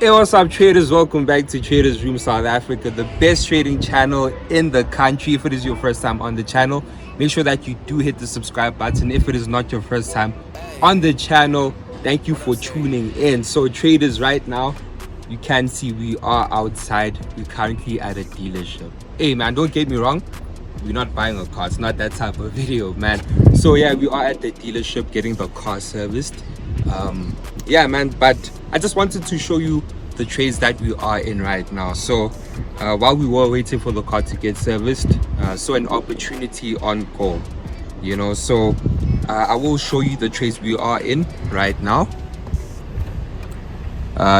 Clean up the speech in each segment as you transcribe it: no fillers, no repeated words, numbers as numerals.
Hey, what's up, traders? Welcome back to Traders Room South Africa, the best trading channel in the country. If it is your first time on the channel, make sure that you do hit the subscribe button. If it is not your first time on the channel, thank you for tuning in. So traders, right now you can see we are outside. We're currently at a dealership. Hey man, don't get me wrong, we're not buying a car. It's not that type of video, man. So yeah, we are at the dealership getting the car serviced. Yeah man, but I just wanted to show you the trades that we are in right now. So while we were waiting for the car to get serviced, saw an opportunity on gold, you know. So I will show you the trades we are in right now.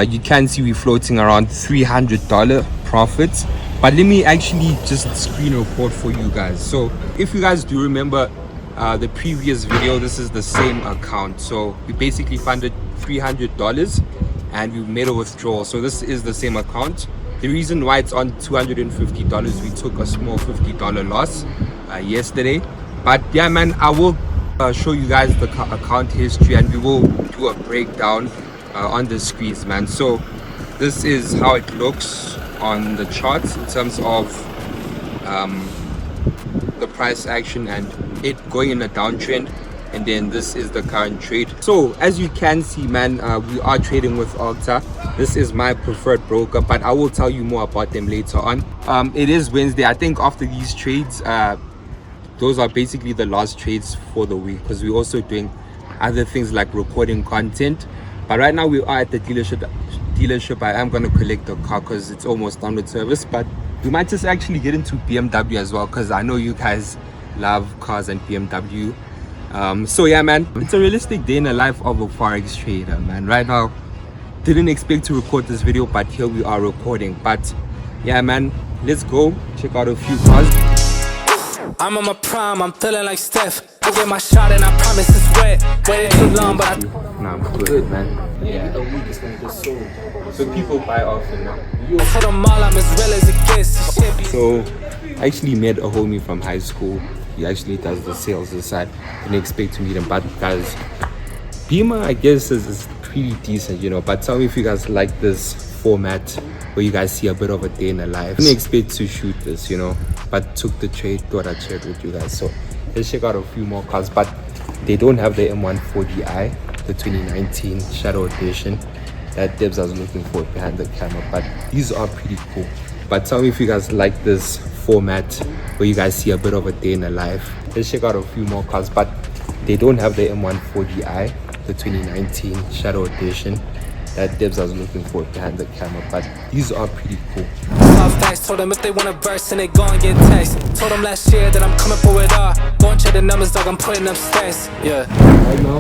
You can see we're floating around $300 profits, but let me actually just screen report for you guys. So if you guys do remember the previous video, this is the same account. So we basically funded $300 and we made a withdrawal. So this is the same account. The reason why it's on $250, we took a small $50 loss yesterday. But yeah man, I will show you guys the account history and we will do a breakdown on the screens, man. So this is how it looks on the charts in terms of the price action and it going in a downtrend, and then this is the current trade. So as you can see, man, we are trading with Octa. This is my preferred broker, but I will tell you more about them later on. It is Wednesday. I think after these trades, those are basically the last trades for the week, because we're also doing other things like recording content. But right now we are at the dealership. I am going to collect the car because it's almost done with service, but we might just actually get into BMW as well, because I know you guys love cars and BMW. So yeah man, it's a realistic day in the life of a Forex trader, man. Right now, didn't expect to record this video, but here we are recording. But yeah man, let's go check out a few cars. I'm on my prime, I'm feeling like Steph. Go get my shot and I promise it's wet. Waited too long, but Nah, I'm good, man. Yeah, so people buy often now. I told them all I'm as real as it gets. So I actually met a homie from high school. He actually does the sales side. Didn't expect to meet him, but guys, Beamer I guess is pretty decent, you know. But tell me if you guys like this format where you guys see a bit of a day in the life. Didn't expect to shoot this, you know, but took the trade, thought I'd share it with you guys. So let's check out a few more cars, but they don't have the M140i, the 2019 Shadow Edition that Debs was looking for behind the camera, but these are pretty cool. But tell me if you guys like this format where you guys see a bit of a day in the life. Let's check out a few more cars, but they don't have the M140i, the 2019 Shadow Edition that Debs was looking for behind the camera, but these are pretty cool. Told them if they want a verse and they go and get text. Told them last year that I'm coming for it all. Go and check the numbers, dog, I'm putting up stats. Yeah. Right now,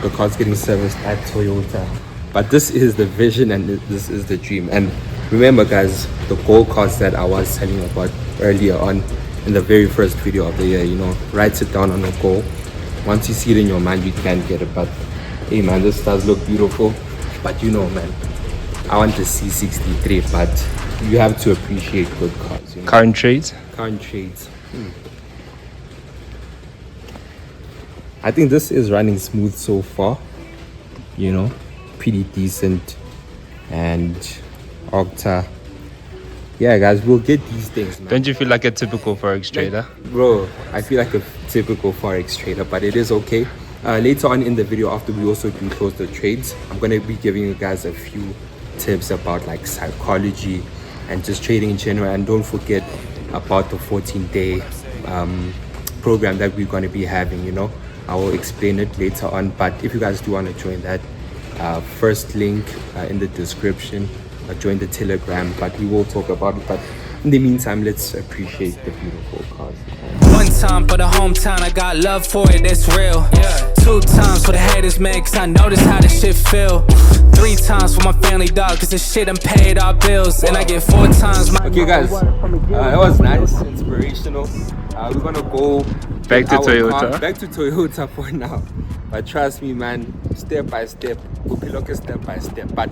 the car's getting serviced at Toyota. But this is the vision and this is the dream. And remember guys, the gold cars that I was telling you about earlier on in the very first video of the year, you know, write it down on a goal. Once you see it in your mind, you can get it. But hey man, this does look beautiful. But you know man, I want the C63, but you have to appreciate good cars, you know? Current trades. I think this is running smooth so far, you know, pretty decent. And Octa, yeah guys, we'll get these things, man. Don't you feel like a typical Forex trader? Bro, I feel like a typical Forex trader, but it is okay. Later on in the video, after we also do close the trades, I'm going to be giving you guys a few tips about like psychology and just trading in general. And don't forget about the 14-day program that we're going to be having, you know. I will explain it later on, but if you guys do want to join that, first link in the description, join the Telegram, but we will talk about it. But in the meantime, let's appreciate the beautiful cars. One time for the hometown, I got love for it, that's real. Yeah. 2 times for the haters, man, cause I notice how this shit feel. 3 times for my family, dog, cause this shit done paid our bills. And I get 4 times my... Okay guys, that was nice, inspirational. We're gonna go back to Toyota. Back to Toyota for now. But trust me man, step by step, we'll be looking step by step. But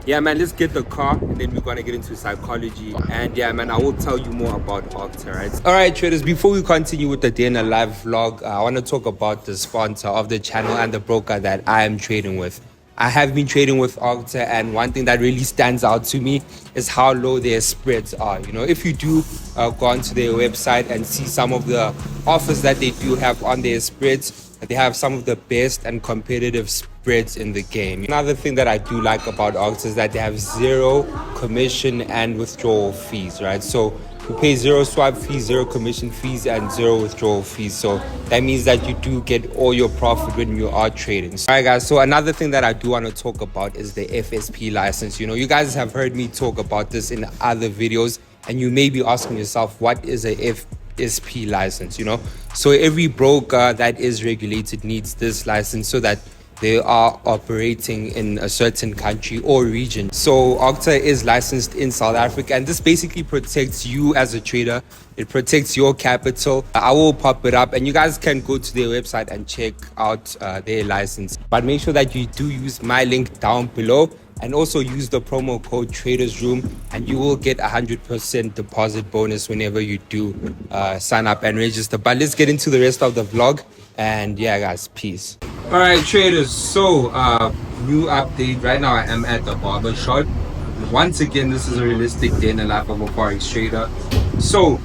yeah man, let's get the car and then we're gonna get into psychology. And yeah man, I will tell you more about Octa, right? Alright traders, before we continue with the day in a live vlog, I want to talk about the sponsor of the channel and the broker that I am trading with. I have been trading with Octa, and one thing that really stands out to me is how low their spreads are. You know, if you do go onto their website and see some of the offers that they do have on their spreads, they have some of the best and competitive spreads in the game. Another thing that I do like about Octa is that they have zero commission and withdrawal fees, right? So you pay zero swap fees, zero commission fees, and zero withdrawal fees. So that means that you do get all your profit when you are trading. All right, guys. So another thing that I do want to talk about is the FSP license. You know, you guys have heard me talk about this in other videos, and you may be asking yourself, what is a FSP license? You know, so every broker that is regulated needs this license so that they are operating in a certain country or region. So Octa is licensed in South Africa, and this basically protects you as a trader. It protects your capital. I will pop it up, and you guys can go to their website and check out their license. But make sure that you do use my link down below, and also use the promo code TRADERSROOM, and you will get 100% deposit bonus whenever you do sign up and register. But let's get into the rest of the vlog, and yeah, guys, peace. All right, traders, so new update. Right now I am at the barber shop. Once again, this is a realistic day in the life of a forex trader. So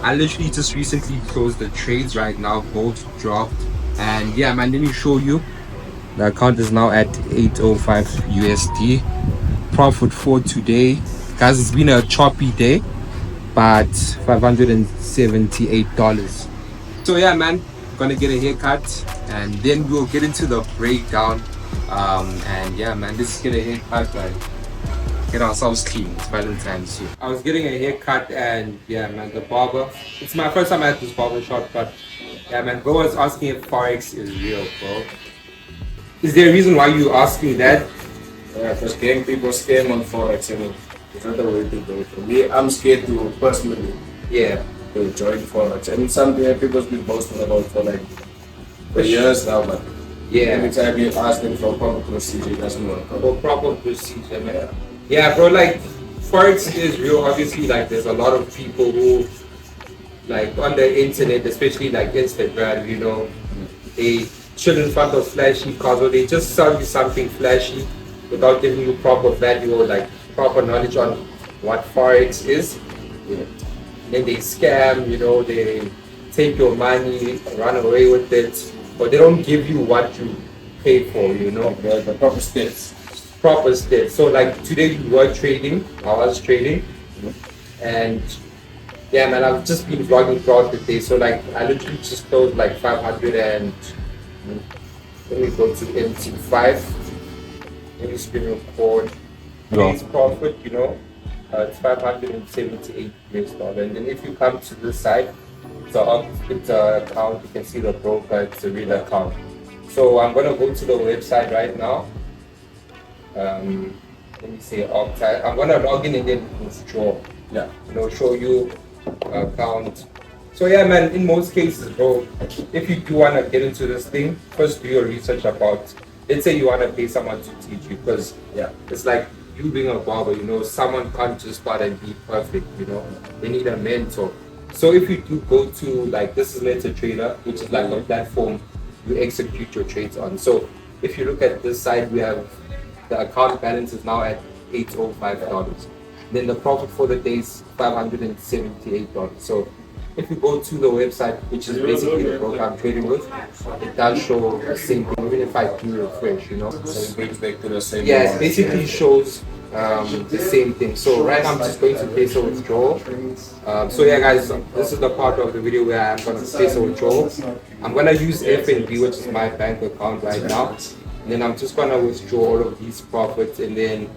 I literally just recently closed the trades. Right now both dropped, and yeah, man, let me show you. The account is now at 805 USD. Profit for today, guys. It's been a choppy day, but $578. So yeah, man, gonna get a haircut, and then we'll get into the breakdown. And yeah, man, let's get a haircut and get ourselves clean. It's Valentine's Day. I was getting a haircut, and yeah, man, the barber, it's my first time at this barber shop, but yeah, man, bro was asking if forex is real, bro. Is there a reason why you asking that? Yeah, because people scam on forex, and it's not the way to do it. For me, I'm scared to personally to join forex, and something that people's been boasting about for years now, but every time you ask them for proper procedure, it doesn't work. For proper procedure, man. Yeah, bro, like forex is real. Obviously, like there's a lot of people who, like on the internet, especially like Instagram, you know, they chill in front of flashy cars, or they just sell you something flashy without giving you proper value or like proper knowledge on what forex is. Then they scam, you know, they take your money, run away with it, but they don't give you what you pay for, you know. The proper steps. Proper steps. So like today we were trading, I was trading, and yeah, man, I've just been vlogging throughout the day. So like I literally just closed like 500 and let me go to MT5. Let me screen record. Today's profit, you know, it's $578, and then if you come to this side, it's an account. You can see the broker. It's a real account. So I'm gonna go to the website right now. Let me say Octa. I'm gonna log in and then withdraw. Yeah, you know, show you account. So yeah, man, in most cases, bro, if you do want to get into this thing, first do your research about, let's say you want to pay someone to teach you, because it's like you being a barber, you know, someone can't just start and be perfect, you know, they need a mentor. So if you do go to, like, this is MetaTrader, which is like a platform you execute your trades on. So if you look at this side, we have the account balance is now at $805. Then the profit for the day is $578. So if you go to the website, which is basically the broker I'm trading with, it does show the same thing, even if I do refresh, you know. So it brings back to the same. Yeah, it basically shows the same thing. So right now I'm just going to place a withdrawal. So yeah, guys, this is the part of the video where I'm going to place a withdrawal. I'm going to use FNB, which is my bank account right now. And then I'm just going to withdraw all of these profits, and then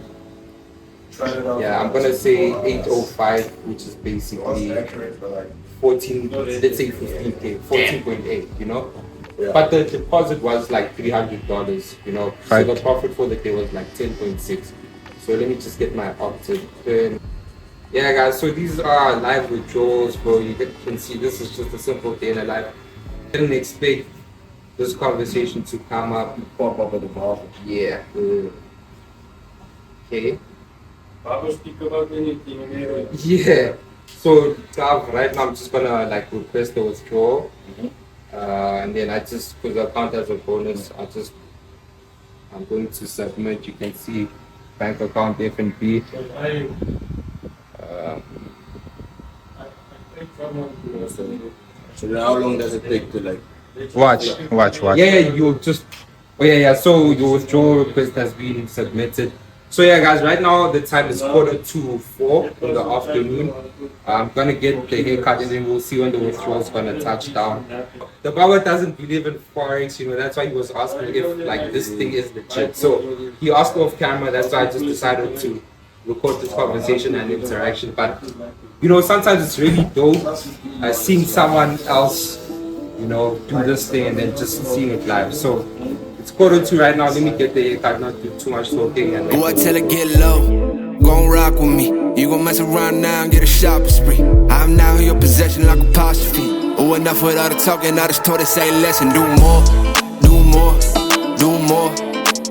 yeah, I'm going to say 805, which is basically 14, let's say 15K, 14.8, you know. But the deposit was like $300, you know. So the profit for the day was like 10.6. So let me just get my opted pin. Yeah, guys, so these are live withdrawals, bro. You can see this is just a simple day in a life. I didn't expect this conversation to come up. Pop up at the bar. Yeah. Okay. Barber speak about anything. Yeah. So right now I'm just gonna like request the withdrawal, and then I just, because the account has a bonus, I'm going to submit. You can see bank account FNB. So how long does it take to like Watch. Yeah, you just. Oh yeah. So your withdrawal request has been submitted. So yeah, guys. Right now the time is 3:45 in the afternoon. I'm gonna get the haircut and then we'll see when the withdrawal is gonna touch down. The Barber doesn't believe in Forex, you know. That's why he was asking if like this thing is legit. So he asked off camera. That's why I just decided to record this conversation and interaction. But you know, sometimes it's really dope seeing someone else, you know, do this thing and then just seeing it live. So it's 2:45 right now. Let me get the haircut, not do too much talking. And Boy, tell her get low, gon' rock with me. You gon' mess around now and get a shopping spree. I'm now in your possession like apostrophe. Oh, enough with all the talking, I just told her say less and do more. Do more, do more,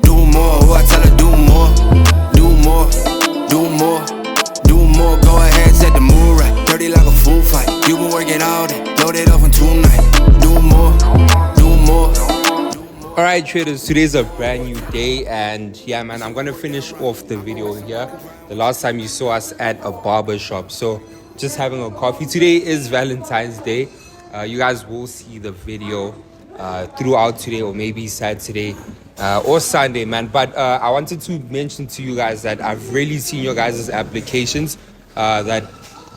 do more. Oh, I tell her do more, do more, do more, do more. Go ahead, set the mood right, dirty like a fool fight. You been working all day, loaded up in 2 nights. Do more, do more. Alright traders, today's a brand new day and yeah man, I'm gonna finish off the video here. The last time you saw us at a barber shop, so just having a coffee. Today is Valentine's Day. You guys will see the video throughout today or maybe Saturday or Sunday, man. But I wanted to mention to you guys that I've really seen your guys' applications that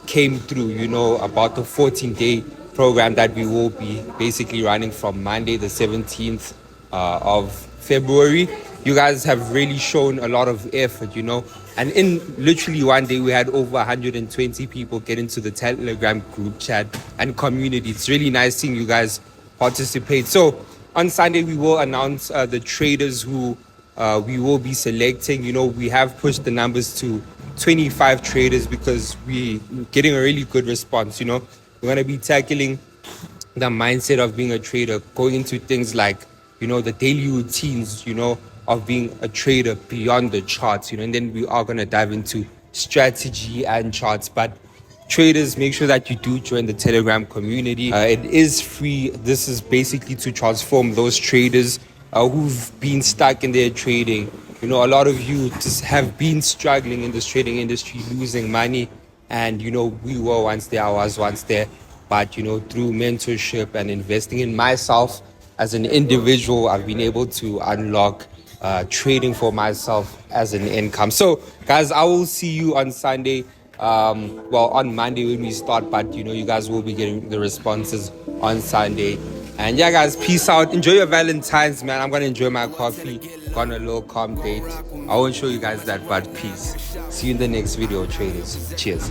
came through, you know, about the 14-day program that we will be basically running from Monday the 17th of February. You guys have really shown a lot of effort, you know, and in literally one day we had over 120 people get into the Telegram group chat and community. It's really nice seeing you guys participate. So on Sunday we will announce the traders who we will be selecting. You know, we have pushed the numbers to 25 traders because we're getting a really good response. You know, we're going to be tackling the mindset of being a trader, going into things like, you know, the daily routines, you know, of being a trader beyond the charts, you know, and then we are going to dive into strategy and charts. But traders, make sure that you do join the Telegram community. It is free. This is basically to transform those traders who've been stuck in their trading. You know, a lot of you just have been struggling in this trading industry, losing money. And, you know, we were once there, I was once there. But, you know, through mentorship and investing in myself as an individual, I've been able to unlock trading for myself as an income. So, guys, I will see you on Sunday. Well, on Monday when we start. But, you know, you guys will be getting the responses on Sunday. And yeah, guys, peace out. Enjoy your Valentine's, man. I'm going to enjoy my coffee. Gone a little calm date. I won't show you guys that, but peace. See you in the next video, traders. Cheers.